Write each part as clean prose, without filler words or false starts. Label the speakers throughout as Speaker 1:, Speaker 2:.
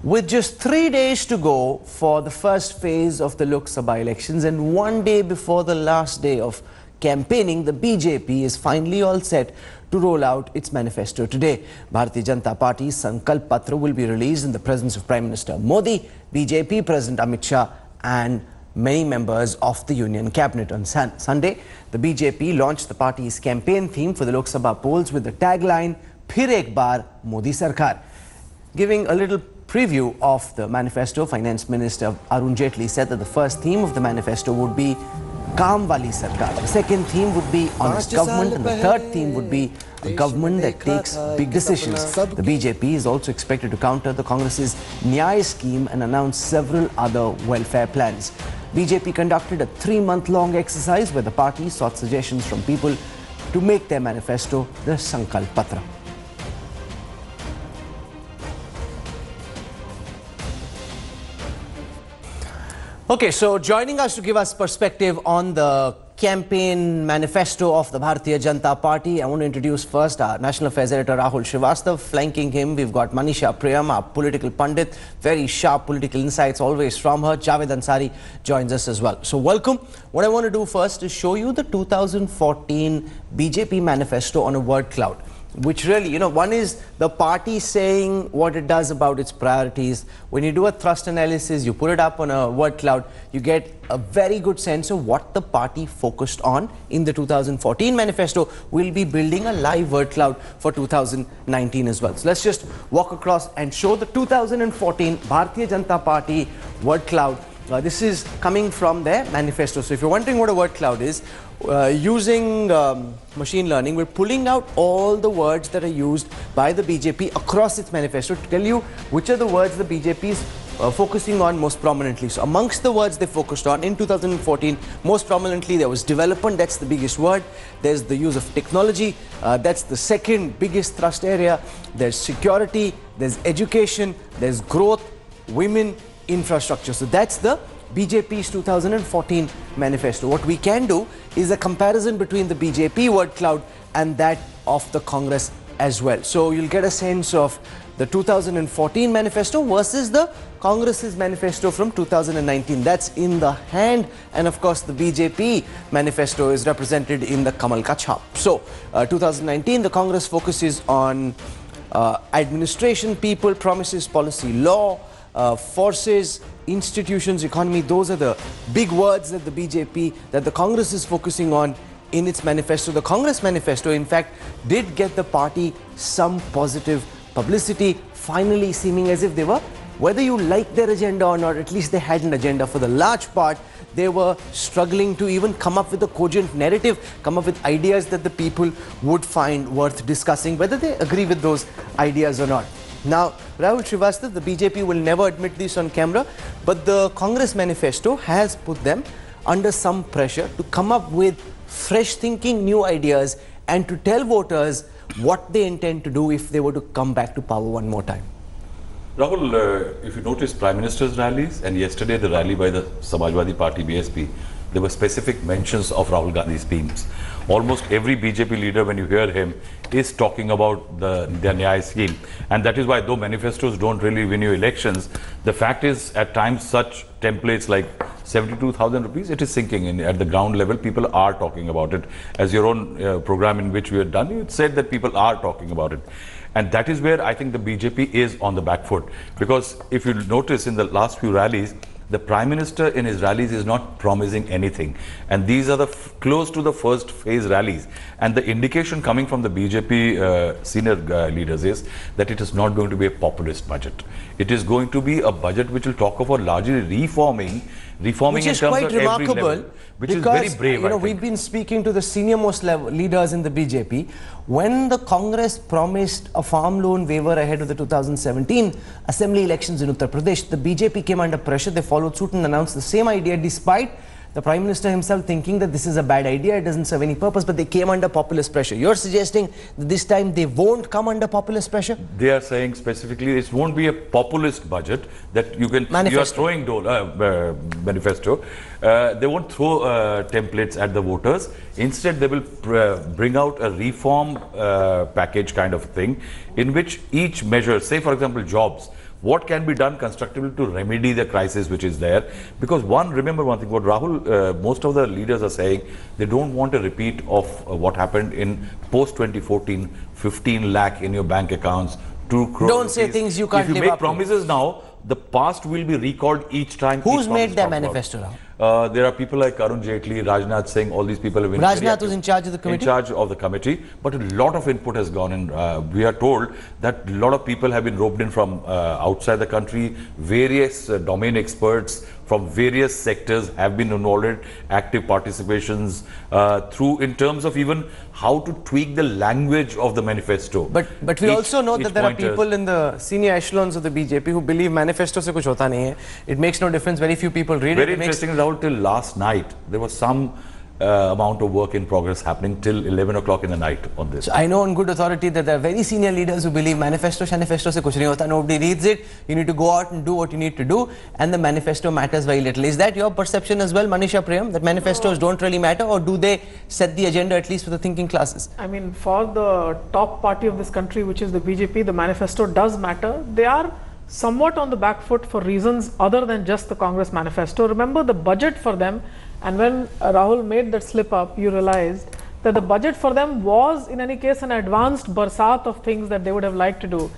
Speaker 1: With just 3 days to go for the first phase of the Lok Sabha elections and 1 day before the last day of campaigning, the BJP is finally all set to roll out its manifesto today. Bharatiya Janata Party's Sankalp Patra will be released in the presence of Prime Minister Modi, BJP President Amit Shah and many members of the Union Cabinet. On Sunday, the BJP launched the party's campaign theme for the Lok Sabha polls with the tagline, Phir Ek Baar Modi Sarkar. Giving a little preview of the manifesto, Finance Minister Arun Jaitley said that the first theme of the manifesto would be Kaam Wali Sarkar. The second theme would be honest government, and the third theme would be a government that takes big decisions. The BJP is also expected to counter the Congress's Nyay scheme and announce several other welfare plans. BJP conducted a 3-month-long exercise where the party sought suggestions from people to make their manifesto the Sankalp Patra. Okay, so joining us to give us perspective on the campaign manifesto of the Bharatiya Janata Party, I want to introduce first our National Affairs Editor Rahul Srivastav. Flanking him, we've got Manisha Priyam, our political pundit, very sharp political insights always from her. Javed Ansari joins us as well. So welcome. What I want to do first is show you the 2014 BJP manifesto on a word cloud, which really, one is the party saying what it does about its priorities. When you do a thrust analysis, you put it up on a word cloud, you get a very good sense of what the party focused on in the 2014 manifesto. We'll be building a live word cloud for 2019 as well. So let's just walk across and show the 2014 Bharatiya Janata Party word cloud. This is coming from their manifesto. So if you're wondering what a word cloud is, using machine learning, we're pulling out all the words that are used by the BJP across its manifesto to tell you which are the words the BJP is focusing on most prominently. So amongst the words they focused on in 2014, most prominently there was development, that's the biggest word. There's the use of technology, that's the second biggest thrust area. There's security, there's education, there's growth, women, infrastructure. So that's the BJP's 2014 manifesto. What we can do is a comparison between the BJP word cloud and that of the Congress as well. So you'll get a sense of the 2014 manifesto versus the Congress's manifesto from 2019. That's in the hand, and of course the BJP manifesto is represented in the Kamal Ka Chhap. So 2019, the Congress focuses on administration, people, promises, policy, law, forces, institutions, economy. Those are the big words that the BJP, that the Congress is focusing on in its manifesto. The Congress manifesto, in fact, did get the party some positive publicity, finally seeming as if they were, whether you like their agenda or not, at least they had an agenda. For the large part, they were struggling to even come up with a cogent narrative, come up with ideas that the people would find worth discussing, whether they agree with those ideas or not. Now, Rahul Srivastav, the BJP will never admit this on camera, but the Congress manifesto has put them under some pressure to come up with fresh thinking, new ideas, and to tell voters what they intend to do if they were to come back to power one more time.
Speaker 2: Rahul, if you notice Prime Minister's rallies and yesterday the rally by the Samajwadi Party, BSP, there were specific mentions of Rahul Gandhi's themes. Almost every BJP leader, when you hear him, is talking about the Nyay scheme. And that is why, though manifestos don't really win you elections, the fact is, at times, such templates like 72,000 rupees, it is sinking in at the ground level. People are talking about it. As your own program in which we had done, you said that people are talking about it. And that is where I think the BJP is on the back foot. Because if you notice in the last few rallies, the Prime Minister in his rallies is not promising anything. And these are the close to the first phase rallies. And the indication coming from the BJP senior leaders is that it is not going to be a populist budget. It is going to be a budget which will talk about largely reforming in terms of every level, which is very brave.
Speaker 1: We've been speaking to the senior most leaders in the BJP. When the Congress promised a farm loan waiver ahead of the 2017 assembly elections in Uttar Pradesh, the BJP came under pressure. They followed suit and announced the same idea, despite the Prime Minister himself thinking that this is a bad idea, it doesn't serve any purpose, but they came under populist pressure. You're suggesting that this time they won't come under populist pressessure?
Speaker 2: They are saying specifically it won't be a populist budget that you can, you are throwing manifesto. They won't throw templates at the voters. Instead, they will bring out a reform package kind of thing in which each measure, say for example jobs, what can be done constructively to remedy the crisis which is there. Because remember one thing, what Rahul, most of the leaders are saying, they don't want a repeat of what happened in post-2014, 15 lakh in your bank accounts, 2 crore.
Speaker 1: Don't say things you can't live up to.
Speaker 2: If you make promises now, the past will be recalled each time.
Speaker 1: Who's made their manifesto now?
Speaker 2: There are people like Arun Jaitley, Rajnath Singh, all these people have been
Speaker 1: Rajnath was in charge of the committee?
Speaker 2: In charge of the committee, but a lot of input has gone in. We are told that a lot of people have been roped in from outside the country. Various domain experts from various sectors have been involved in active participations in terms of even how to tweak the language of the manifesto.
Speaker 1: But we also know that there are people in the senior echelons of the BJP who believe manifesto se kuch hota nahi hai. It makes no difference. Very few people read it.
Speaker 2: Very interesting, Rahul, till last night there was some amount of work in progress happening till 11 o'clock in the night on this.
Speaker 1: So I know on good authority that there are very senior leaders who believe manifesto se kuch nahi hota. Nobody reads it. You need to go out and do what you need to do, and the manifesto matters very little. Is that your perception as well, Manisha Priyam, that manifestos don't really matter, or do they set the agenda at least for the thinking classes?
Speaker 3: I mean, for the top party of this country, which is the BJP, the manifesto does matter. They are somewhat on the back foot for reasons other than just the Congress manifesto. Remember the budget for them, and when Rahul made that slip up, you realized that the budget for them was in any case an advanced barsat of things that they would have liked to do.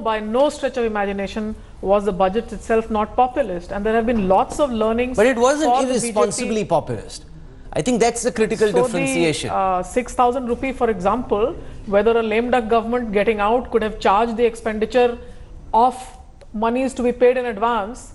Speaker 3: By no stretch of imagination was the budget itself not populist, and there have been lots of learnings.
Speaker 1: But it wasn't irresponsibly populist. I think that's the critical differentiation.
Speaker 3: 6,000 rupee, for example, whether a lame duck government getting out could have charged the expenditure of monies to be paid in advance,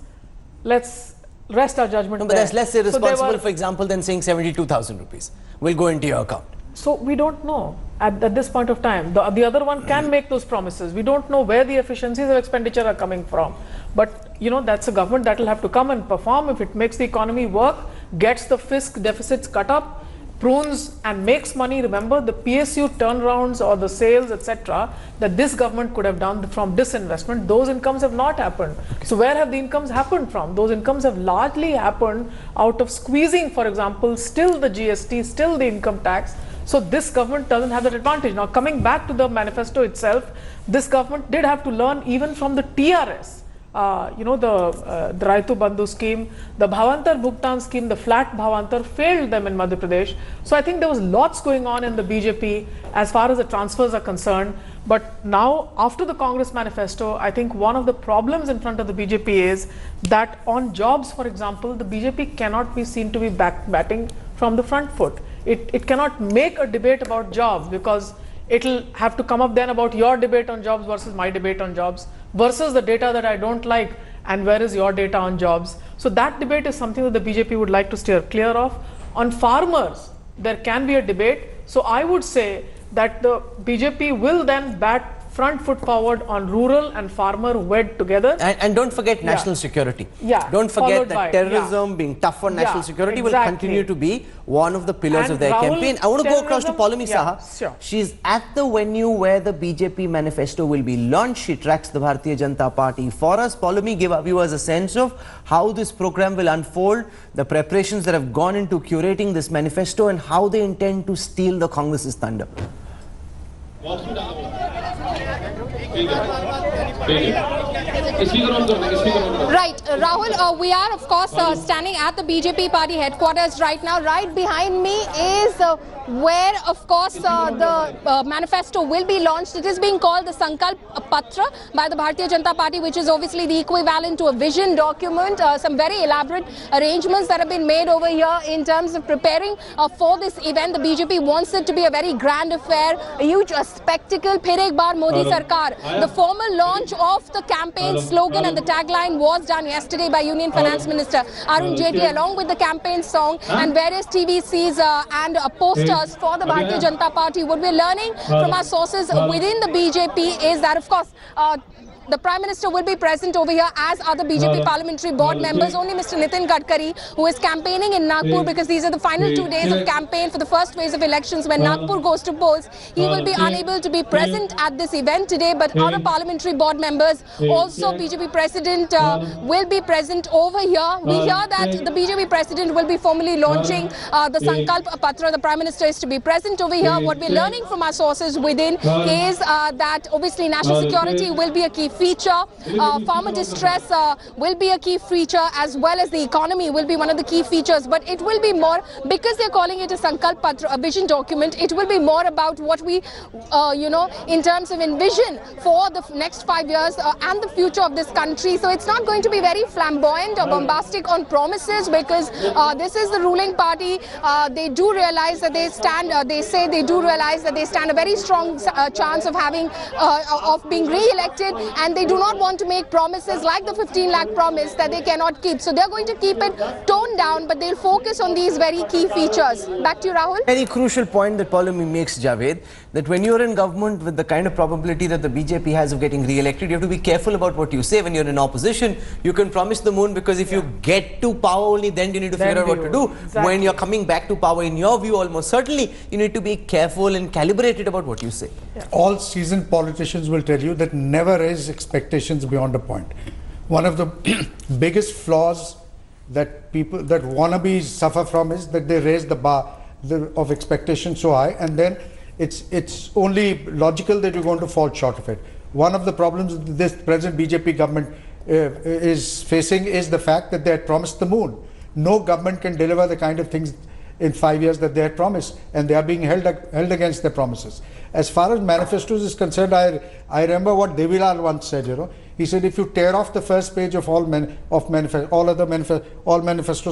Speaker 3: let's rest our judgment
Speaker 1: no, but
Speaker 3: there.
Speaker 1: that's less irresponsible, for example, than saying 72,000 rupees will go into your account.
Speaker 3: So we don't know at this point of time. The other one can make those promises. We don't know where the efficiencies of expenditure are coming from. But you know, that's a government that will have to come and perform. If it makes the economy work, gets the fisc deficits cut up, prunes and makes money. Remember the PSU turnarounds or the sales, etc., that this government could have done from disinvestment. Those incomes have not happened. Okay. So where have the incomes happened from? Those incomes have largely happened out of squeezing, for example, still the GST, still the income tax. So this government doesn't have that advantage. Now coming back to the manifesto itself, this government did have to learn even from the TRS. The Raitu Bandhu scheme, the Bhavantar Bhugtan scheme, the flat Bhavantar failed them in Madhya Pradesh. So I think there was lots going on in the BJP as far as the transfers are concerned. But now, after the Congress manifesto, I think one of the problems in front of the BJP is that on jobs, for example, the BJP cannot be seen to be batting from the front foot. It cannot make a debate about jobs because it'll have to come up then about your debate on jobs versus my debate on jobs versus the data that I don't like and where is your data on jobs. So that debate is something that the BJP would like to steer clear of. On farmers, there can be a debate. So I would say that the BJP will then bat front foot forward on rural and farmer wed together.
Speaker 1: And don't forget national security.
Speaker 3: Yeah.
Speaker 1: Don't forget that terrorism, being tough on national security will continue to be one of the pillars of their campaign. I want to go across to Paulami Saha.
Speaker 3: Sure.
Speaker 1: She's at the venue where the BJP manifesto will be launched. She tracks the Bharatiya Janata Party for us. Paulami, give our viewers a sense of how this program will unfold, the preparations that have gone into curating this manifesto and how they intend to steal the Congress's thunder.
Speaker 4: Right, Rahul, we are of course standing at the BJP party headquarters right now. Right behind me is where of course the manifesto will be launched. It is being called the Sankalp Patra by the Bharatiya Janata Party, which is obviously the equivalent to a vision document. Some very elaborate arrangements that have been made over here in terms of preparing for this event. The BJP wants it to be a very grand affair, a huge spectacle. Phir ek baar Modi Sarkar. The formal launch of the campaign slogan and the tagline was done yesterday by Union Finance Minister Arun Jaitley, along with the campaign song and various TVCs and posters for the Bharatiya Janata Party. What we're learning from our sources within the BJP is that, of course, the Prime Minister will be present over here, as other BJP parliamentary board members. Only Mr. Nitin Gadkari, who is campaigning in Nagpur, because these are the final 2 days of campaign for the first phase of elections when Nagpur goes to polls. He will be unable to be present at this event today, but other parliamentary board members, also BJP President, will be present over here. We hear that the BJP President will be formally launching the Sankalp Patra. The Prime Minister is to be present over here. What we're learning from our sources within is that obviously national security will be a key feature. Farmer distress will be a key feature, as well as the economy will be one of the key features. But it will be more, because they're calling it a Sankalp Patra, a vision document, it will be more about what we, in terms of envision for the next 5 years and the future of this country. So it's not going to be very flamboyant or bombastic on promises, because this is the ruling party. They do realize that they stand, they do realize that they stand a very strong chance of having, of being re-elected, and they do not want to make promises like the 15 lakh promise that they cannot keep. So they're going to keep it toned down, but they'll focus on these very key features. Back to you, Rahul.
Speaker 1: Very crucial point that Paulami makes, Javed, that when you're in government with the kind of probability that the BJP has of getting re-elected, you have to be careful about what you say. When you're in opposition, you can promise the moon, because if you get to power only, then you need to figure out what to do.
Speaker 3: Exactly.
Speaker 1: When you're coming back to power, in your view, almost certainly, you need to be careful and calibrated about what you say.
Speaker 3: Yeah.
Speaker 5: All seasoned politicians will tell you that never raise expectations beyond a point. One of the biggest flaws that people, that wannabes suffer from, is that they raise the bar of expectation so high, and then it's only logical that you're going to fall short of it. One of the problems this present BJP government is facing is the fact that they had promised the moon. No government can deliver the kind of things in 5 years that they had promised, and they are being held against their promises. As far as manifestos is concerned, I remember what Devilal once said. He said, if you tear off the first page of all manifestos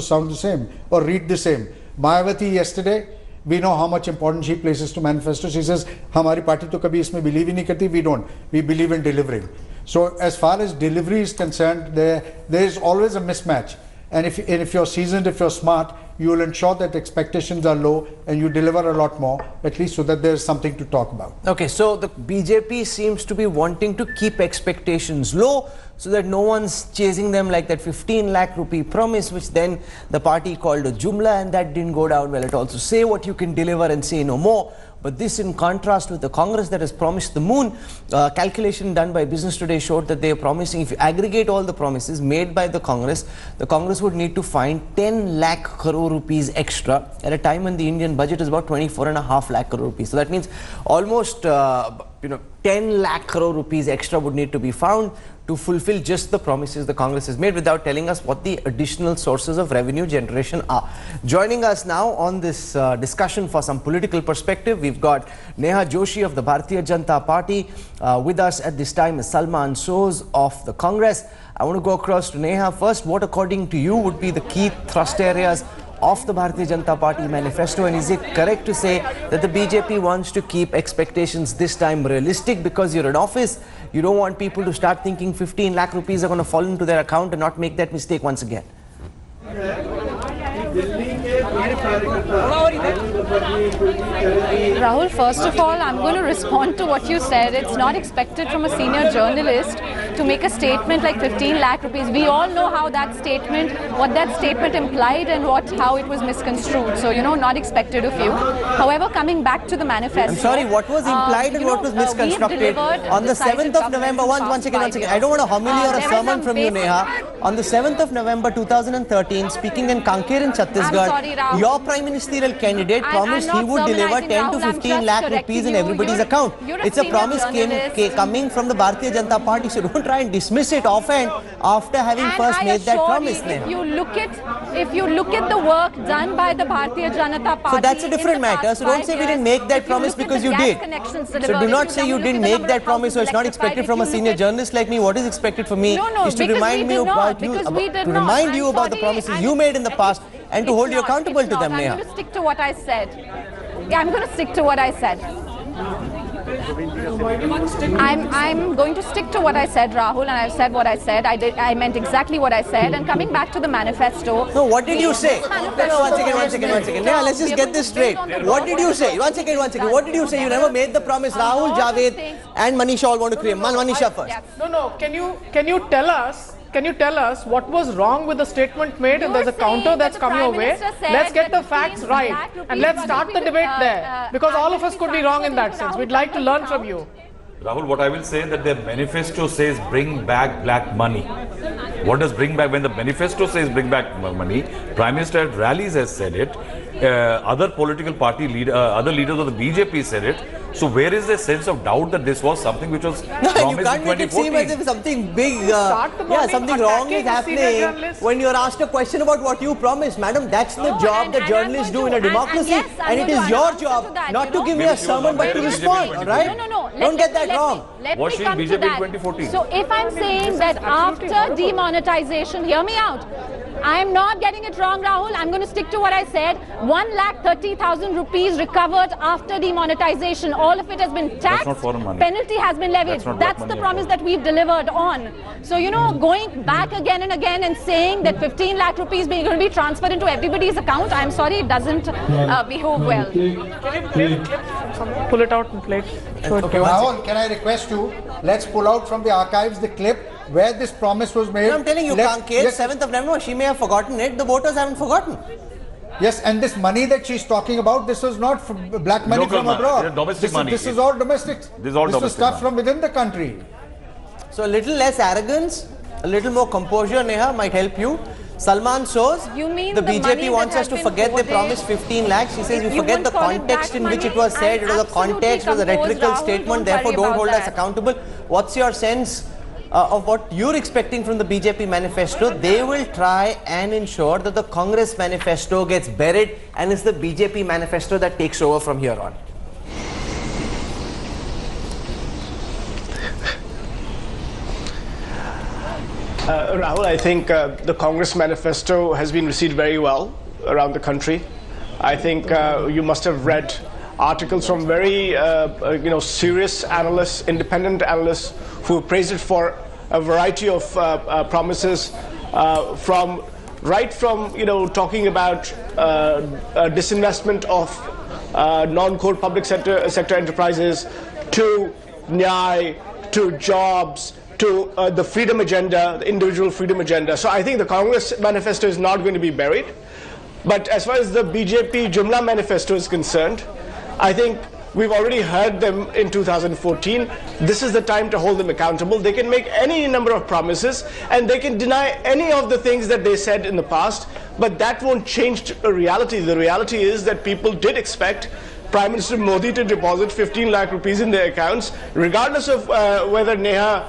Speaker 5: sound the same or read the same. Mayawati yesterday, we know how much importance she places to manifestos. She says, "Hamari party to kabhi isme believe hi nahi karti." We don't. We believe in delivering. So as far as delivery is concerned, there is always a mismatch. And if you're seasoned, if you're smart, you will ensure that expectations are low and you deliver a lot more, at least so that there's something to talk about.
Speaker 1: Okay, so the BJP seems to be wanting to keep expectations low so that no one's chasing them, like that 15 lakh rupee promise, which then the party called a jumla, and that didn't go down well at all. So say what you can deliver and say no more. But this, in contrast with the Congress that has promised the moon. Calculation done by Business Today showed that they are promising, if you aggregate all the promises made by the Congress would need to find 10 lakh crore rupees extra at a time when the Indian budget is about 24.5 lakh crore rupees. So that means almost 10 lakh crore rupees extra would need to be found to fulfill just the promises the Congress has made, without telling us what the additional sources of revenue generation are. Joining us now on this discussion for some political perspective, we've got Neha Joshi of the Bharatiya Janata Party. With us at this time is Salman Soz of the Congress. I want to go across to Neha first. What, according to you, would be the key thrust areas of the Bharatiya Janata Party manifesto, and is it correct to say that the BJP wants to keep expectations this time realistic because you're in office? You don't want people to start thinking 15 lakh rupees are going to fall into their account and not make that mistake once again.
Speaker 6: Rahul, first of all, I'm going to respond to what you said. It's not expected from a senior journalist to make a statement like 15 lakh rupees. We all know how that statement, what that statement implied and how it was misconstrued. So, not expected of you. However, coming back to the manifesto.
Speaker 1: I'm sorry, what was implied and what was misconstructed? On the 7th of November, one second. I don't want a homily or a sermon from you, Neha. On the 7th of November 2013, speaking in Kanker in Chhattisgarh, your Prime Ministerial candidate promised he would deliver 10 to 15 lakh rupees in everybody's account. It's a promise coming from the Bharatiya Janata Party, so don't try and dismiss it offhand after having first made that promise.
Speaker 6: If you look at the work done by the Bharatiya Janata Party,
Speaker 1: so that's a different matter. So don't say we didn't make that promise because you did. So do not say you didn't make that promise, so it's not expected from a senior journalist like me. What is expected from me is to remind me about the promises you made in the past and to hold you accountable to them, Neha.
Speaker 6: I'm going to stick to what I said. Yeah, I'm going to stick to what I said. I'm going to stick to what I said, Rahul, and I've said what I said. I meant exactly what I said. And coming back to the manifesto.
Speaker 1: No, what did you say? No, one second. Neha, let's just get this straight. What did you say? One second. What did you say? You never made the promise. Rahul, Javed, and Manisha all want to create. Manisha first.
Speaker 3: No. Can you tell us? Can you tell us what was wrong with the statement made? And there's a counter that's coming your way. Let's get the facts right and let's start the debate there, because all of us could be wrong in that sense. We'd like to learn from you.
Speaker 2: Rahul, what I will say that their manifesto says bring back black money. What does bring back? When the manifesto says bring back money, Prime Minister at rallies has said it. Other political party other leaders of the BJP said it. So where is the sense of doubt that this was something which was
Speaker 1: You
Speaker 2: promised
Speaker 1: can't
Speaker 2: in
Speaker 1: make it seem
Speaker 2: 2014?
Speaker 1: as if something big,
Speaker 3: Start the morning
Speaker 1: something wrong is
Speaker 3: attacking senior
Speaker 1: happening
Speaker 3: journalists.
Speaker 1: when you're asked a question about what you promised. Madam, that's the
Speaker 6: No,
Speaker 1: job that
Speaker 6: and
Speaker 1: journalists
Speaker 6: I'm
Speaker 1: do in
Speaker 6: going
Speaker 1: a
Speaker 6: to-
Speaker 1: democracy.
Speaker 6: yes, I'm
Speaker 1: And it
Speaker 6: going
Speaker 1: is
Speaker 6: to
Speaker 1: your
Speaker 6: answer
Speaker 1: job
Speaker 6: to that,
Speaker 1: not
Speaker 6: you
Speaker 1: to
Speaker 6: know.
Speaker 1: give me
Speaker 2: Maybe
Speaker 1: a
Speaker 2: she was
Speaker 1: sermon
Speaker 2: not
Speaker 1: but to
Speaker 2: there in
Speaker 1: respond,
Speaker 2: BJP
Speaker 1: all right?
Speaker 6: No.
Speaker 1: Don't get that wrong.
Speaker 6: Let
Speaker 2: Was
Speaker 6: me
Speaker 2: she in
Speaker 6: come to
Speaker 2: BJP
Speaker 6: that.
Speaker 2: 2014?
Speaker 6: So if I'm saying that after demonetization, hear me out. I'm not getting it wrong, Rahul. I'm going to stick to what I said. 1,30,000 rupees recovered after demonetization. All of it has been taxed.
Speaker 2: not foreign money.
Speaker 6: Penalty has been levied.
Speaker 2: That's not
Speaker 6: That's
Speaker 2: black
Speaker 6: the
Speaker 2: money
Speaker 6: promise
Speaker 2: at all.
Speaker 6: that we've delivered on. So, you know, going back again and again and saying that 15 lakh rupees being going to be transferred into everybody's account, I'm sorry, it doesn't behove well.
Speaker 3: Can you play the clip from somewhere? Pull it out and play it. Show it.
Speaker 5: Rahul, can I request you, let's pull out from the archives the clip where this promise was made.
Speaker 1: I'm telling you,
Speaker 5: Let's-
Speaker 1: Kanket,
Speaker 5: yes,
Speaker 1: 7th of November, she may have forgotten it. The voters haven't forgotten.
Speaker 5: yes, and this money that she's talking about, this was not from black money
Speaker 2: Local
Speaker 5: from
Speaker 2: money,
Speaker 5: abroad.
Speaker 2: yeah, domestic
Speaker 5: this
Speaker 2: money.
Speaker 5: This is all domestic.
Speaker 2: This is all
Speaker 5: was
Speaker 2: domestic
Speaker 5: stuff
Speaker 2: money.
Speaker 5: from within the country.
Speaker 1: So a little less arrogance, a little more composure, Neha, might help you. Salman shows
Speaker 6: You mean
Speaker 1: the
Speaker 6: the money
Speaker 1: BJP
Speaker 6: that
Speaker 1: wants
Speaker 6: has
Speaker 1: us to
Speaker 6: been
Speaker 1: forget they
Speaker 6: hoarded?
Speaker 1: promised 15 lakhs. She says
Speaker 6: You
Speaker 1: we forget
Speaker 6: won't
Speaker 1: the
Speaker 6: call it
Speaker 1: context
Speaker 6: black
Speaker 1: in which it
Speaker 6: money?
Speaker 1: was said.
Speaker 6: I'm
Speaker 1: It was a
Speaker 6: absolutely
Speaker 1: context, it was a
Speaker 6: composed,
Speaker 1: rhetorical
Speaker 6: Rahul.
Speaker 1: statement.
Speaker 6: Don't
Speaker 1: Therefore,
Speaker 6: worry
Speaker 1: don't
Speaker 6: about
Speaker 1: hold us
Speaker 6: that.
Speaker 1: accountable. What's your sense of what you're expecting from the BJP manifesto? They will try and ensure that the Congress manifesto gets buried and it's the BJP manifesto that takes over from here on.
Speaker 7: Rahul, I think the Congress manifesto has been received very well around the country. I think you must have read articles from very serious analysts, independent analysts who praised it for a variety of promises, from talking about disinvestment of non-core public sector enterprises to Nyai, to jobs, to the freedom agenda, the individual freedom agenda. So I think the Congress manifesto is not going to be buried. But as far as the BJP Jumla manifesto is concerned, I think we've already heard them in 2014. This is the time to hold them accountable. They can make any number of promises and they can deny any of the things that they said in the past, but that won't change the reality. The reality is that people did expect Prime Minister Modi to deposit 15 lakh rupees in their accounts, regardless of whether Neha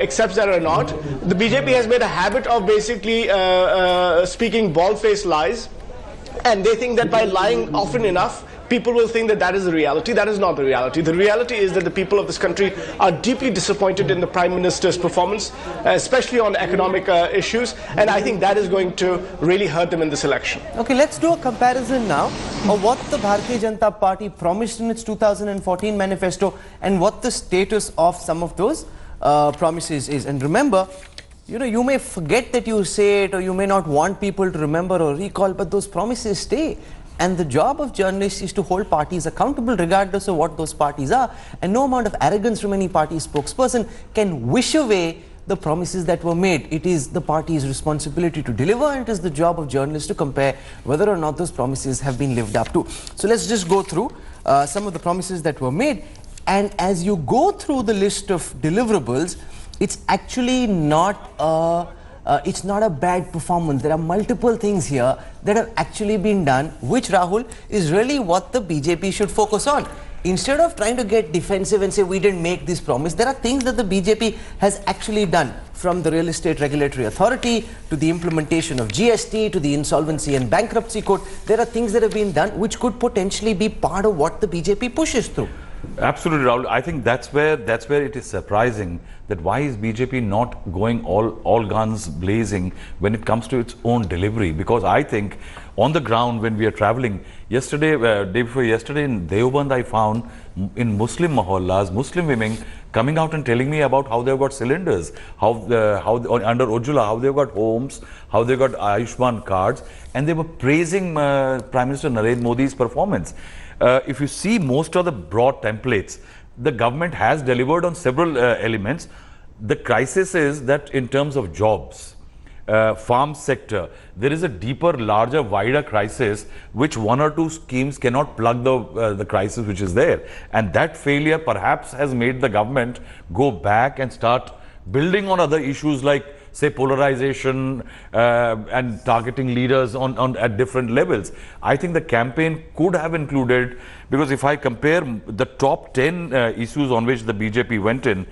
Speaker 7: accepts that or not. The BJP has made a habit of basically speaking bald-faced lies, and they think that by lying often enough, people will think that that is the reality. That is not the reality. The reality is that the people of this country are deeply disappointed in the Prime Minister's performance, especially on economic issues, and I think that is going to really hurt them in this election.
Speaker 1: Okay, let's do a comparison now of what the Bharatiya Janata Party promised in its 2014 manifesto and what the status of some of those promises is. And remember, you may forget that you say it, or you may not want people to remember or recall, but those promises stay. And the job of journalists is to hold parties accountable regardless of what those parties are. And no amount of arrogance from any party spokesperson can wish away the promises that were made. It is the party's responsibility to deliver, and it is the job of journalists to compare whether or not those promises have been lived up to. So let's just go through some of the promises that were made. And as you go through the list of deliverables, it's actually not it's not a bad performance. There are multiple things here that have actually been done, which, Rahul, is really what the BJP should focus on. Instead of trying to get defensive and say we didn't make this promise, there are things that the BJP has actually done, from the Real Estate Regulatory Authority to the implementation of GST to the Insolvency and Bankruptcy Code. There are things that have been done which could potentially be part of what the BJP pushes through.
Speaker 2: Absolutely, Rahul. I think that's where it is surprising that why is BJP not going all guns blazing when it comes to its own delivery? Because I think on the ground when we are traveling, yesterday, day before yesterday in Deoband, I found in Muslim mahallas, Muslim women coming out and telling me about how they've got cylinders, how under Ujjwala, how they've got homes, how they got Ayushman cards, and they were praising Prime Minister Narendra Modi's performance. If you see most of the broad templates, the government has delivered on several elements. The crisis is that in terms of jobs, farm sector, there is a deeper, larger, wider crisis which one or two schemes cannot plug the crisis which is there. And that failure perhaps has made the government go back and start building on other issues like say, polarization and targeting leaders at different levels. I think the campaign could have included, because if I compare the top 10 issues on which the BJP went in,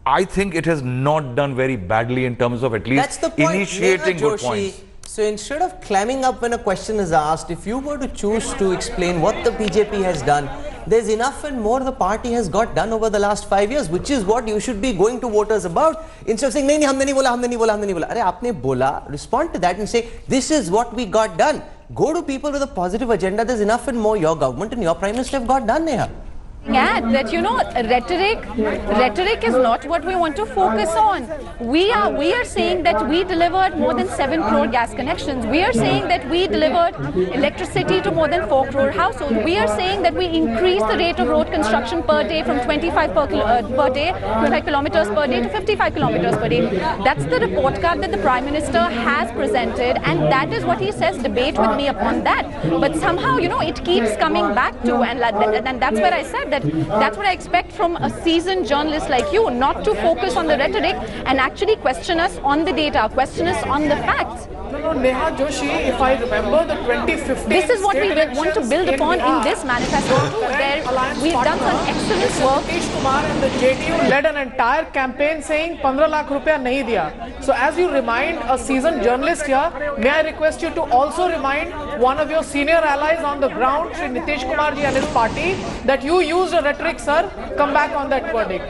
Speaker 2: I think it has not done very badly in terms of at least
Speaker 1: That's the point,
Speaker 2: initiating
Speaker 1: Neha
Speaker 2: good
Speaker 1: Joshi.
Speaker 2: points.
Speaker 1: So instead of clamming up when a question is asked, if you were to choose to explain what the BJP has done, there's enough and more the party has got done over the last 5 years, which is what you should be going to voters about. Instead of saying, nahi, humne nahi bola, humne nahi bola, humne nahi bola. Arey, aapne bola, respond to that and say, this is what we got done. Go to people with a positive agenda. There's enough and more your government and your Prime Minister have got done, Neha.
Speaker 6: That rhetoric is not what we want to focus on. We are saying that we delivered more than 7 crore gas connections. We are saying that we delivered electricity to more than 4 crore households. We are saying that we increased the rate of road construction per day from 25 kilometers per day to 55 kilometers per day. That's the report card that the Prime Minister has presented, and that is what he says, debate with me upon that. But somehow, it keeps coming back to, and that's where I said that's what I expect from a seasoned journalist like you, not to focus on the rhetoric and actually question us on the data, question us on the facts.
Speaker 3: No, Neha Joshi, if I remember the 2015
Speaker 6: this is what we want to build upon in this manifesto too. We've done some excellent work.
Speaker 3: Nitish Kumar and the JDU led an entire campaign saying 15 lakh rupiya nahi diya. So as you remind a seasoned journalist here, may I request you to also remind one of your senior allies on the ground, Shri Nitish Kumar ji and his party, that you used a rhetoric, sir. Come back on that verdict.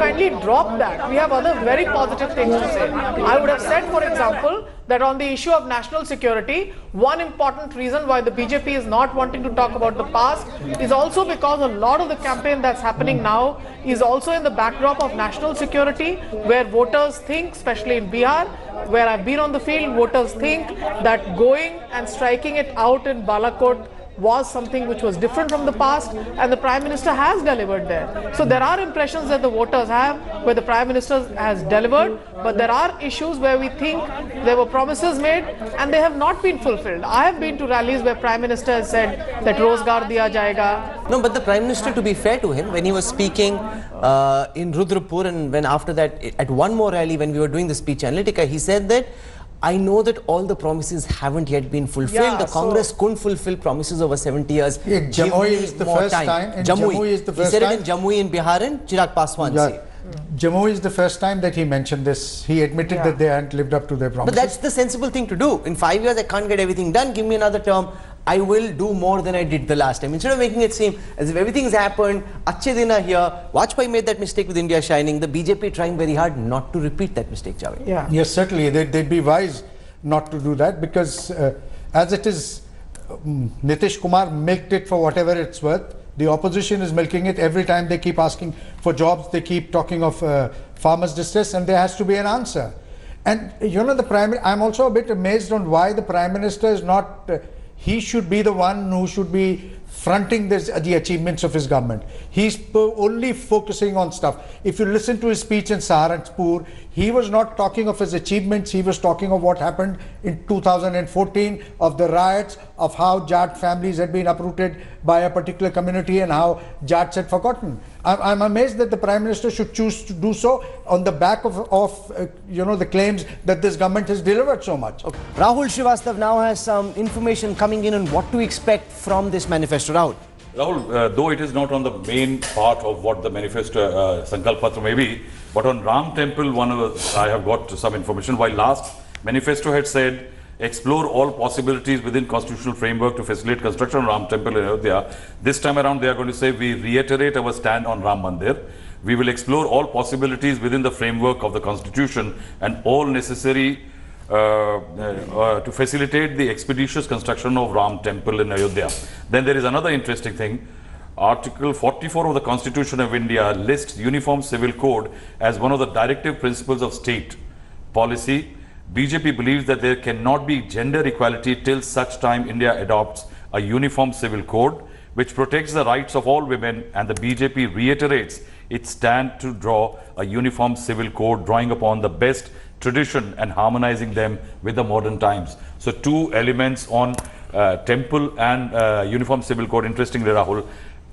Speaker 3: Kindly drop that. We have other very positive things to say. I would have said, for example, that on the issue of national security, one important reason why the BJP is not wanting to talk about the past is also because a lot of the campaign that's happening now is also in the backdrop of national security, where voters think, especially in Bihar, where I've been on the field, voters think that going and striking it out in Balakot was something which was different from the past, and the Prime Minister has delivered there. So there are impressions that the voters have where the Prime Minister has delivered, but there are issues where we think there were promises made and they have not been fulfilled. I have been to rallies where Prime Minister has said that rozgar diya jayega.
Speaker 1: No, but the Prime Minister, to be fair to him, when he was speaking in Rudrapur, and when after that at one more rally when we were doing the speech analytica, he said that I know that all the promises haven't yet been fulfilled.
Speaker 3: Yeah,
Speaker 1: the Congress couldn't fulfill promises over 70 years.
Speaker 5: Yeah, Jamui is the first time. Jamui is the
Speaker 1: He
Speaker 5: first
Speaker 1: said
Speaker 5: time.
Speaker 1: it in Jamui in Bihar and Chirag Paswan.
Speaker 5: Yeah. Jammu is the first time that he mentioned this. He admitted that they hadn't lived up to their promises.
Speaker 1: But that's the sensible thing to do. In 5 years, I can't get everything done. Give me another term. I will do more than I did the last time. Instead of making it seem as if everything's happened, Achhe din are here, Vajpayee made that mistake with India Shining, the BJP trying very hard not to repeat that mistake, Javed.
Speaker 3: Yeah.
Speaker 5: Yes, certainly. They'd be wise not to do that, because as it is, Nitish Kumar milked it for whatever it's worth. The opposition is milking it. Every time they keep asking for jobs, they keep talking of farmers' distress, and there has to be an answer. And I'm also a bit amazed on why the Prime Minister is not, he should be the one who should be fronting the achievements of his government. He's only focusing on stuff. If you listen to his speech in Saharanpur, he was not talking of his achievements. He was talking of what happened in 2014, of the riots, of how Jat families had been uprooted by a particular community and how Jats had forgotten. I'm amazed that the Prime Minister should choose to do so on the back of the claims that this government has delivered so much.
Speaker 1: Okay. Rahul Srivastav now has some information coming in on what to expect from this manifesto. Rahul.
Speaker 2: Rahul, though it is not on the main part of what the manifesto Sankalp Patra may be, but on Ram Temple, I have got some information. While last manifesto had said, explore all possibilities within constitutional framework to facilitate construction of Ram Temple in Ayodhya. This time around, they are going to say, we reiterate our stand on Ram Mandir. We will explore all possibilities within the framework of the constitution and all necessary to facilitate the expeditious construction of Ram Temple in Ayodhya. Then there is another interesting thing. Article 44 of the Constitution of India lists Uniform Civil Code as one of the directive principles of state policy. BJP believes that there cannot be gender equality till such time India adopts a uniform civil code which protects the rights of all women, and the BJP reiterates its stand to draw a uniform civil code drawing upon the best tradition and harmonizing them with the modern times. So two elements on temple and uniform civil code, interestingly Rahul,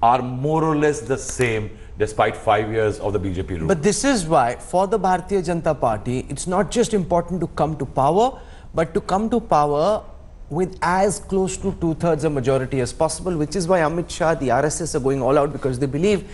Speaker 2: are more or less the same. despite 5 years of the BJP rule.
Speaker 1: But this is why, for the Bharatiya Janata Party, it's not just important to come to power, but to come to power with as close to 2/3 a majority as possible, which is why Amit Shah, the RSS are going all out, because they believe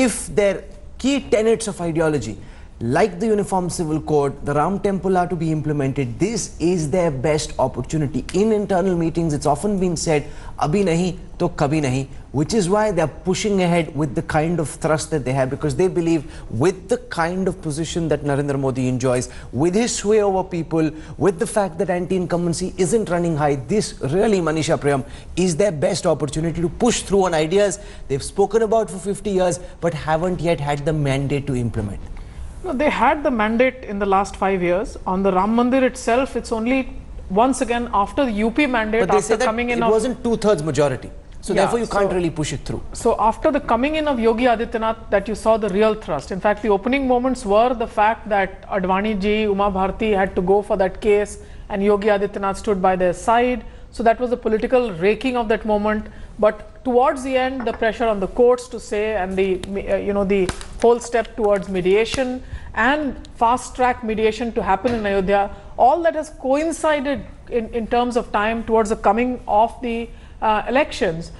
Speaker 1: if their key tenets of ideology, like the Uniform Civil Code, the Ram Temple, are to be implemented, this is their best opportunity. In internal meetings, it's often been said, abhi nahi to kabhi nahi, which is why they're pushing ahead with the kind of thrust that they have, because they believe with the kind of position that Narendra Modi enjoys, with his sway over people, with the fact that anti-incumbency isn't running high, this really, Manisha Priyam, is their best opportunity to push through on ideas they've spoken about for 50 years, but haven't yet had the mandate to implement.
Speaker 3: No, they had the mandate in the last 5 years. On the Ram Mandir itself, it's only once again after the UP mandate,
Speaker 1: but they
Speaker 3: after
Speaker 1: said that
Speaker 3: coming in
Speaker 1: it wasn't 2/3 majority. So therefore you can't really push it through.
Speaker 3: So after the coming in of Yogi Adityanath, that you saw the real thrust. In fact, the opening moments were the fact that Advani ji, Uma Bharti had to go for that case, and Yogi Adityanath stood by their side. So that was the political raking of that moment. But towards the end, the pressure on the courts to say, and the the whole step towards mediation and fast track mediation to happen in Ayodhya, all that has coincided in terms of time towards the coming of the elections.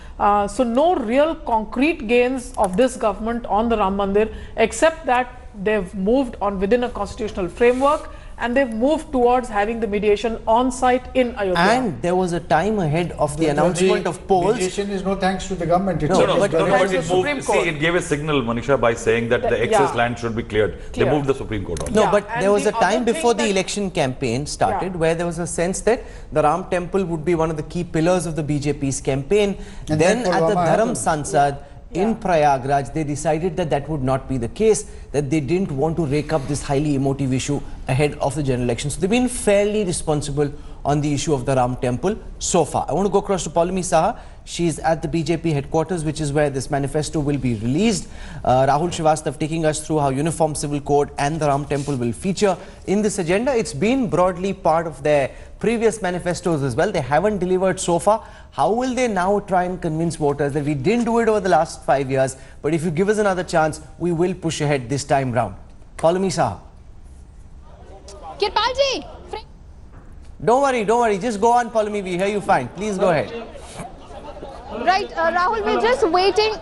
Speaker 3: So no real concrete gains of this government on the Ram Mandir, except that they've moved on within a constitutional framework, and they've moved towards having the mediation on site in Ayodhya.
Speaker 1: And there was a time ahead of the announcement of polls.
Speaker 5: Mediation is no thanks to the government. It's
Speaker 1: No,
Speaker 5: just
Speaker 1: but
Speaker 3: Thanks to
Speaker 2: it
Speaker 3: the Supreme
Speaker 2: moved,
Speaker 3: Court.
Speaker 2: see, it gave a signal, Manisha, by saying that the excess land should be cleared. They moved the Supreme Court on.
Speaker 1: No,
Speaker 3: Yeah,
Speaker 1: but
Speaker 3: and
Speaker 1: there was
Speaker 3: the
Speaker 1: a time
Speaker 3: other thing
Speaker 1: before the
Speaker 3: that-
Speaker 1: election campaign started where there was a sense that the Ram Temple would be one of the key pillars of the BJP's campaign.
Speaker 5: And
Speaker 1: Then
Speaker 5: that
Speaker 1: at the
Speaker 5: Pulwama
Speaker 1: Dharam
Speaker 5: happened.
Speaker 1: Sansad in Prayagraj, they decided that that would not be the case, that they didn't want to rake up this highly emotive issue ahead of the general election. So they've been fairly responsible on the issue of the Ram Temple so far. I want to go across to Paulami Saha. She's at the BJP headquarters, which is where this manifesto will be released. Rahul Srivastav taking us through how Uniform Civil Code and the Ram Temple will feature in this agenda. It's been broadly part of their previous manifestos as well. They haven't delivered so far. How will they now try and convince voters that we didn't do it over the last 5 years, but if you give us another chance, we will push ahead this time round? Paulami Saha.
Speaker 4: Kirpal ji.
Speaker 1: Don't worry. Just go on, Paulami. We hear you fine. Please go ahead.
Speaker 4: Right, Rahul, we're just waiting.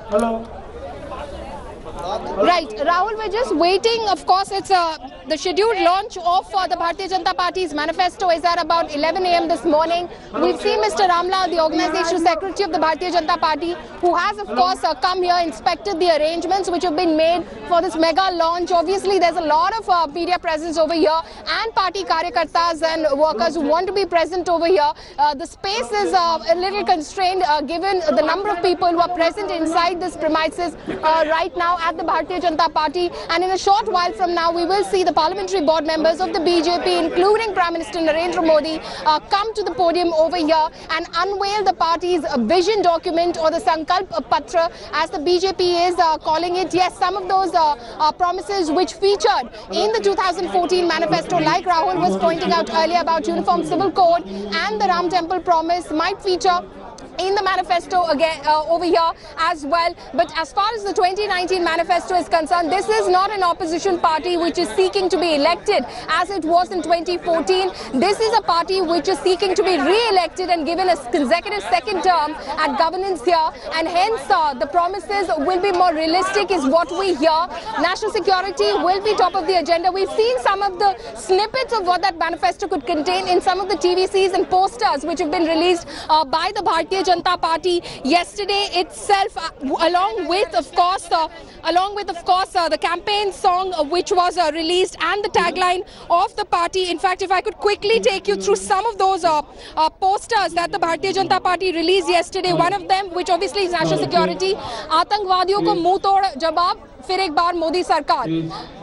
Speaker 4: Right, Rahul, we're just waiting. Of course, it's the scheduled launch of the Bharatiya Janata Party's manifesto is at about 11 a.m. this morning. We've seen Mr. Ramlal, the organizational secretary of the Bharatiya Janata Party, who has, of course, come here, inspected the arrangements which have been made for this mega launch. Obviously, there's a lot of media presence over here and party karyakartas and workers who want to be present over here. The space is a little constrained given the number of people who are present inside this premises right now at the Bharatiya Janata Party, and in a short while from now we will see the parliamentary board members of the BJP, including Prime Minister Narendra Modi, come to the podium over here and unveil the party's vision document, or the Sankalp Patra as the BJP is calling it. Yes, some of those promises which featured in the 2014 manifesto, like Rahul was pointing out earlier about Uniform Civil Code and the Ram Temple promise, might feature in the manifesto again over here as well. But as far as the 2019 manifesto is concerned, this is not an opposition party which is seeking to be elected as it was in 2014. This is a party which is seeking to be re-elected and given a consecutive second term at governance here, and hence the promises will be more realistic is what we hear. National security will be top of the agenda. We've seen some of the snippets of what that manifesto could contain in some of the TVCs and posters which have been released by the Bharatiya Janata Party yesterday itself, along with of course the campaign song which was released and the tagline of the party. In fact, if I could quickly take you through some of those posters that the Bharatiya Janata Party released yesterday, one of them which obviously is national security, आतंकवादियों को मुंह तोड़ जवाब, फिर एक बार मोदी सरकार,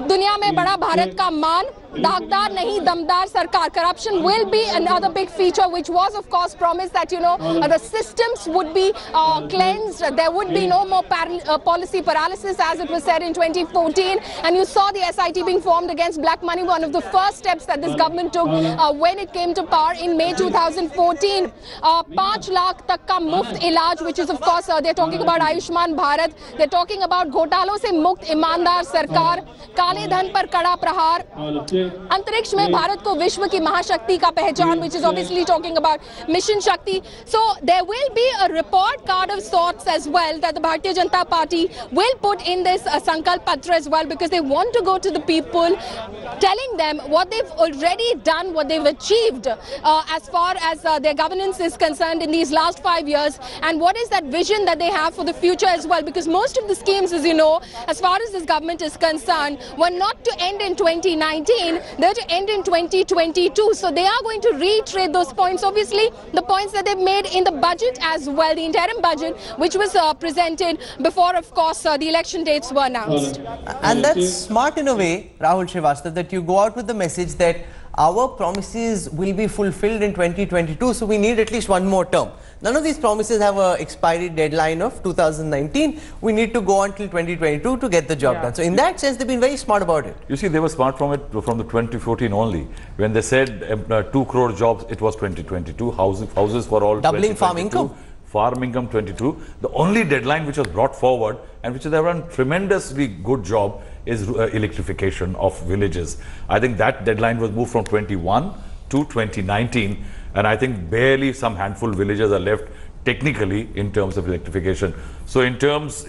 Speaker 4: दुनिया में बड़ा भारत का मान, दागदार नहीं दमदार सरकार. Corruption will be another big feature, which was of course promised that the systems would be cleansed. There would be no more policy paralysis, as it was said in 2014, and you saw the SIT being formed against black money, one of the first steps that this government took when it came to power in May 2014. 5 lakh tak ka muft ilaj, which is of course they're talking about Ayushman Bharat, they're talking about घोटालों से मुक्त ईमानदार सरकार, काले धन पर कड़ा प्रहार, अंतरिक्ष में भारत को विश्व की महाशक्ति का पहचान, which is obviously talking about Mission Shakti. So there will be a report card of sorts as well that the Bharatiya Janata Party will put in this Sankalp Patra as well, because they want to go to the people telling them what they've already done, what they've achieved as far as their governance is concerned in these last 5 years, and what is that vision that they have for the future as well, because most of the schemes, as you know, as far as this government is concerned, were not to end in 2019, they're to end in 2022. So they are going to reiterate those points, obviously the points that they've made in the budget as well, the interim budget, which was presented before, of course, the election dates were announced.
Speaker 1: And that's smart in a way, Rahul Srivastava, that you go out with the message that our promises will be fulfilled in 2022, so we need at least one more term. None of these promises have an expiry deadline of 2019. We need to go until 2022 to get the job done. So in that sense, they've been very smart about it.
Speaker 2: You see, they were smart from the 2014 only. When they said 2 crore jobs, it was 2022. Houses for all.
Speaker 1: Doubling farm income.
Speaker 2: Farm income 22. The only deadline which was brought forward and which has done tremendously good job is electrification of villages. I think that deadline was moved from 21 to 2019, and I think barely some handful villages are left technically in terms of electrification. So in terms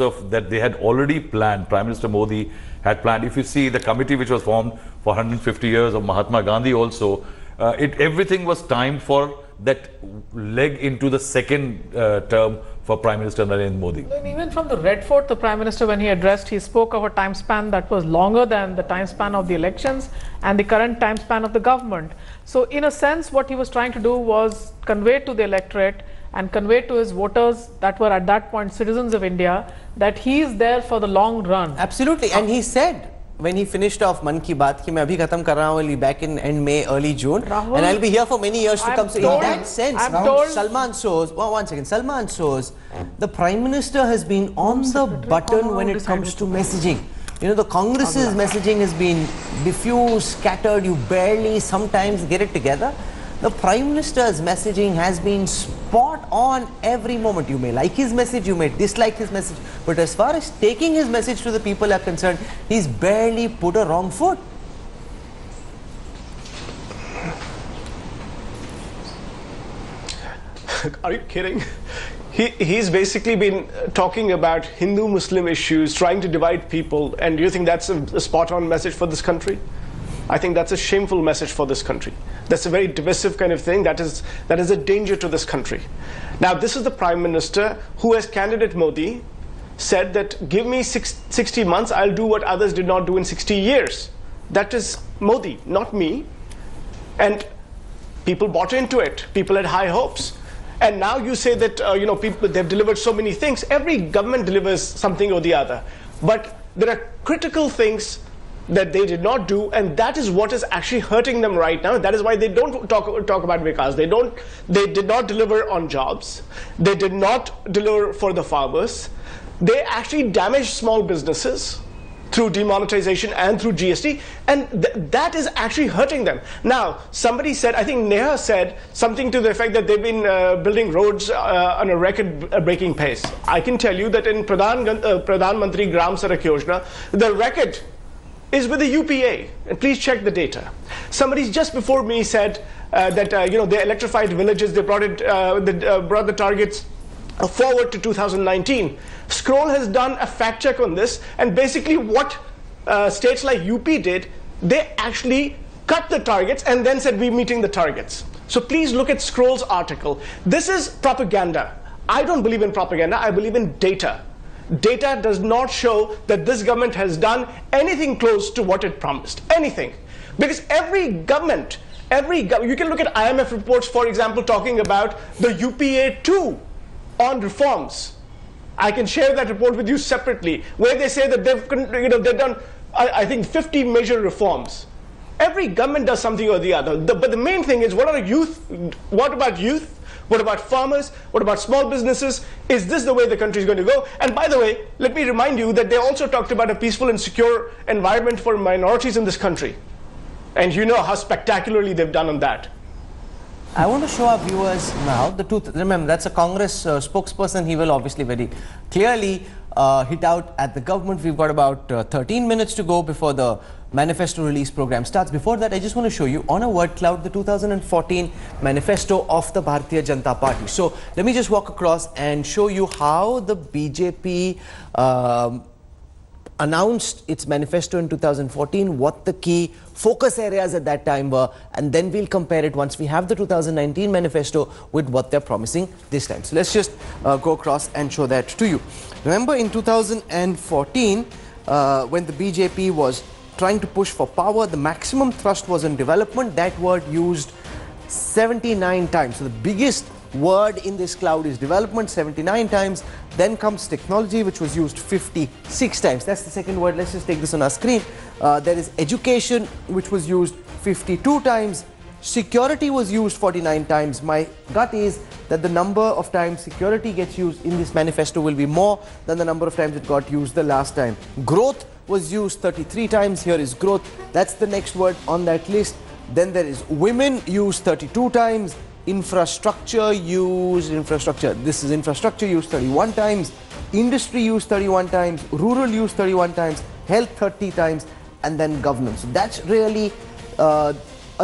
Speaker 2: of that, they had already planned, Prime Minister Modi had planned. If you see the committee which was formed for 150 years of Mahatma Gandhi also, everything was timed for that leg into the second term for Prime Minister Narendra Modi.
Speaker 3: And even from the Red Fort, the Prime Minister, when he addressed, he spoke of a time span that was longer than the time span of the elections and the current time span of the government. So in a sense, what he was trying to do was convey to the electorate and convey to his voters that were at that point citizens of India that he is there for the long run.
Speaker 1: Absolutely. And he said, when he finished off Man Ki Baat, कि मैं अभी खत्म कर रहा हूँ, will be back in end May, early June,
Speaker 3: Rahul,
Speaker 1: and I'll be here for many years to come. So in that sense,
Speaker 3: Salman
Speaker 1: Soos, the Prime Minister has been on the button when it comes to messaging. The Congress's messaging has been diffused, scattered, you barely sometimes get it together. The Prime Minister's messaging has been spot on every moment. You may like his message, you may dislike his message, but as far as taking his message to the people are concerned, he's barely put a wrong foot.
Speaker 7: Are you kidding? He's basically been talking about Hindu-Muslim issues, trying to divide people, and do you think that's a spot-on message for this country? I think that's a shameful message for this country. That's a very divisive kind of thing. That is a danger to this country. Now, this is the Prime Minister who, as candidate Modi, said that give me 60 months, I'll do what others did not do in 60 years. That is Modi, not me. And people bought into it. People had high hopes. And now you say that people, they've delivered so many things. Every government delivers something or the other. But there are critical things that they did not do, and that is what is actually hurting them right now. That is why they don't talk about Vikas. They did not deliver on jobs. They did not deliver for the farmers. They actually damaged small businesses through demonetization and through GST, and that is actually hurting them. Now, somebody said, I think Neha said something to the effect that they've been building roads on a record-breaking pace. I can tell you that in Pradhan Mantri Gram Sadak Yojana, the record is with the UPA, and please check the data. Somebody just before me said that they electrified villages. They brought the targets forward to 2019. Scroll has done a fact check on this, and basically what states like UP did, they actually cut the targets and then said we're meeting the targets. So please look at Scroll's article. This is propaganda. I don't believe in propaganda. I believe in data. Data does not show that this government has done anything close to what it promised. Anything. Because every government, you can look at IMF reports, for example, talking about the UPA 2 on reforms. I can share that report with you separately, where they say that they've done, I think, 50 major reforms. Every government does something or the other. But the main thing is, what about youth? What about farmers? What about small businesses? Is this the way the country is going to go? And by the way, let me remind you that they also talked about a peaceful and secure environment for minorities in this country. And you know how spectacularly they've done on that.
Speaker 1: I want to show our viewers now the truth. Remember, that's a Congress spokesperson. He will obviously very clearly hit out at the government. We've got about 13 minutes to go before the manifesto release program starts. Before that, I just want to show you on a word cloud the 2014 manifesto of the Bharatiya Janata Party. So let me just walk across and show you how the BJP announced its manifesto in 2014, what the key focus areas at that time were, and then we'll compare it once we have the 2019 manifesto with what they're promising this time. So let's just go across and show that to you. Remember in 2014, when the BJP was trying to push for power, the maximum thrust was in development. That word used 79 times. So the biggest word in this cloud is development, 79 times. Then comes technology, which was used 56 times. That's the second word. Let's just take this on our screen. There is education, which was used 52 times. Security was used 49 times. My gut is that the number of times security gets used in this manifesto will be more than the number of times it got used the last time. Growth was used 33 times. Here is growth. That's the next word on that list. Then there is women, used 32 times. Infrastructure, this is infrastructure, used 31 times. Industry, used 31 times. Rural, used 31 times. Health, 30 times. And then governance. So that's really a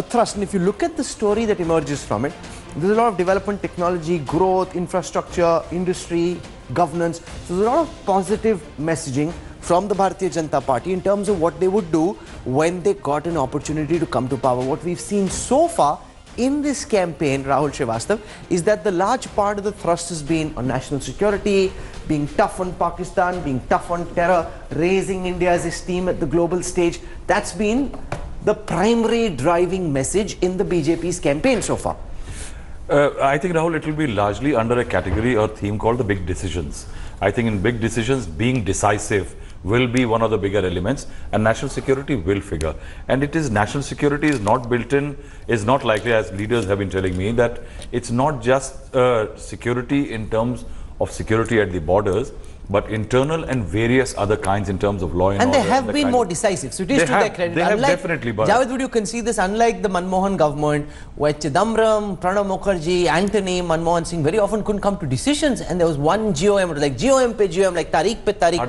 Speaker 1: thrust. And if you look at the story that emerges from it, there's a lot of development, technology, growth, infrastructure, industry, governance. So there's a lot of positive messaging from the Bharatiya Janata Party in terms of what they would do when they got an opportunity to come to power. What we've seen so far in this campaign, Rahul Srivastav, is that the large part of the thrust has been on national security, being tough on Pakistan, being tough on terror, raising India's esteem at the global stage. That's been the primary driving message in the BJP's campaign so far.
Speaker 2: I think, Rahul, it will be largely under a category or theme called the big decisions. I think in big decisions, being decisive will be one of the bigger elements, and national security will figure. And it is, national security is not built in, is not likely, as leaders have been telling me, that it's not just security in terms of security at the borders, but internal and various other kinds in terms of law and order.
Speaker 1: And they have been more decisive. So it is to their credit.
Speaker 2: They have definitely.
Speaker 1: Javed, would you concede this? Unlike the Manmohan government, where Chidambaram, Pranab Mukherjee, Antony, Manmohan Singh very often couldn't come to decisions, and there was one GOM, like GOM pe GOM, like Tariq pe Tariq.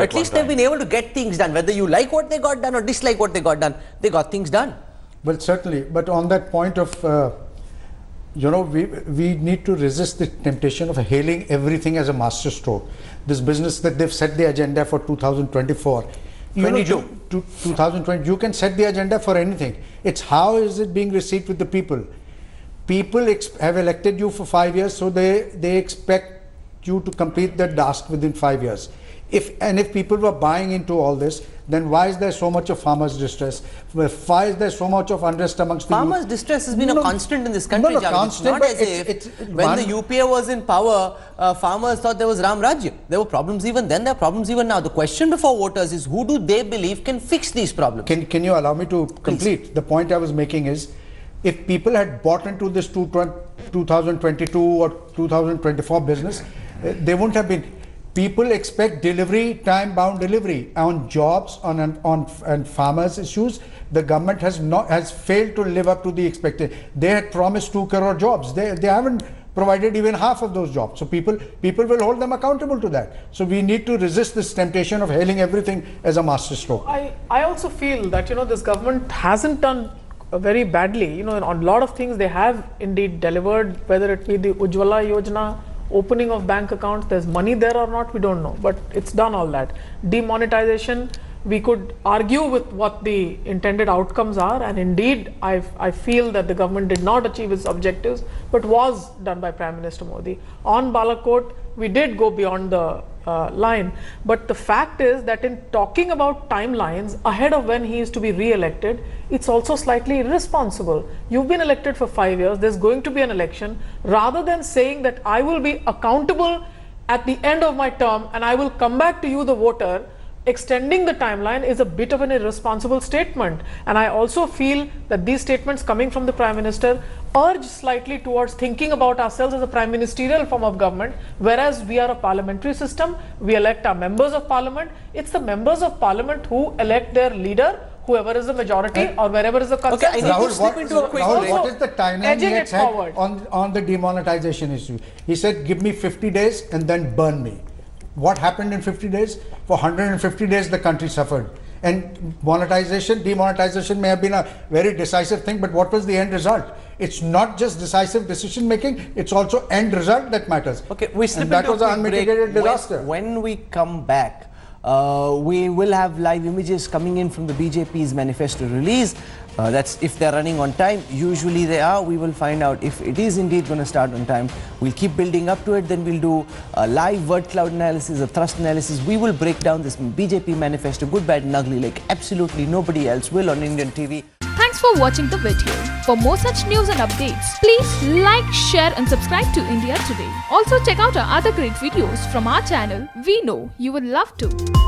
Speaker 1: At least they've been able to get things done. Whether you like what they got done or dislike what they got done, they got things done.
Speaker 5: Well, certainly. But on that point of, we need to resist the temptation of hailing everything as a master stroke. This business that they've set the agenda for 2024, 2020, you can set the agenda for anything. It's how is it being received with the people. People have elected you for 5 years, so they expect you to complete their task within 5 years. If people were buying into all this, then why is there so much of farmers' distress? Why is there so much of unrest amongst the
Speaker 1: farmers' distress has been a constant in this country.
Speaker 5: Constant,
Speaker 1: not as if when the UPA was in power, farmers thought there was Ram Rajya. There were problems even then, there are problems even now. The question before voters is, who do they believe can fix these problems?
Speaker 5: Can you allow me to complete? Please. The point I was making is, if people had bought into this 2022 or 2024 business, they wouldn't have been. People expect delivery, time-bound delivery on jobs, on farmers' issues. The government has failed to live up to the expectation. They had promised 2 crore jobs. They haven't provided even half of those jobs. So people will hold them accountable to that. So we need to resist this temptation of hailing everything as a masterstroke.
Speaker 3: I also feel that this government hasn't done very badly. On a lot of things they have indeed delivered, whether it be the Ujjwala Yojana, opening of bank accounts, there's money there or not, we don't know, but it's done all that. Demonetization, we could argue with what the intended outcomes are, and indeed I feel that the government did not achieve its objectives, but was done by Prime Minister Modi. On Balakot, we did go beyond the line, but the fact is that in talking about timelines ahead of when he is to be re-elected, it's also slightly irresponsible. You've been elected for 5 years, there's going to be an election. Rather than saying that I will be accountable at the end of my term and I will come back to you, the voter, extending the timeline is a bit of an irresponsible statement. And I also feel that these statements coming from the Prime Minister urge slightly towards thinking about ourselves as a prime ministerial form of government, whereas we are a parliamentary system. We elect our members of parliament. It's the members of parliament who elect their leader, whoever is the majority or wherever is the consensus.
Speaker 1: Okay, I need to slip into a quick
Speaker 5: Rahul,
Speaker 1: break.
Speaker 5: what is the timeline he had set on the demonetization issue? He said, give me 50 days and then burn me. What happened in 50 days? For 150 days, the country suffered. And demonetization may have been a very decisive thing, but what was the end result? It's not just decisive decision making, it's also end result that matters.
Speaker 1: Okay, we slip
Speaker 5: and that
Speaker 1: into
Speaker 5: was
Speaker 1: a
Speaker 5: an
Speaker 1: quick break.
Speaker 5: unmitigated disaster.
Speaker 1: When we come back, we will have live images coming in from the BJP's manifesto release. That's if they're running on time. Usually they are. We will find out if it is indeed going to start on time. We'll keep building up to it. Then we'll do a live word cloud analysis, a thrust analysis. We will break down this BJP manifesto, good, bad and ugly, like absolutely nobody else will on Indian TV.
Speaker 8: Thanks for watching the video. For more such news and updates, please like, share and subscribe to India Today. Also check out our other great videos from our channel. We know you would love to.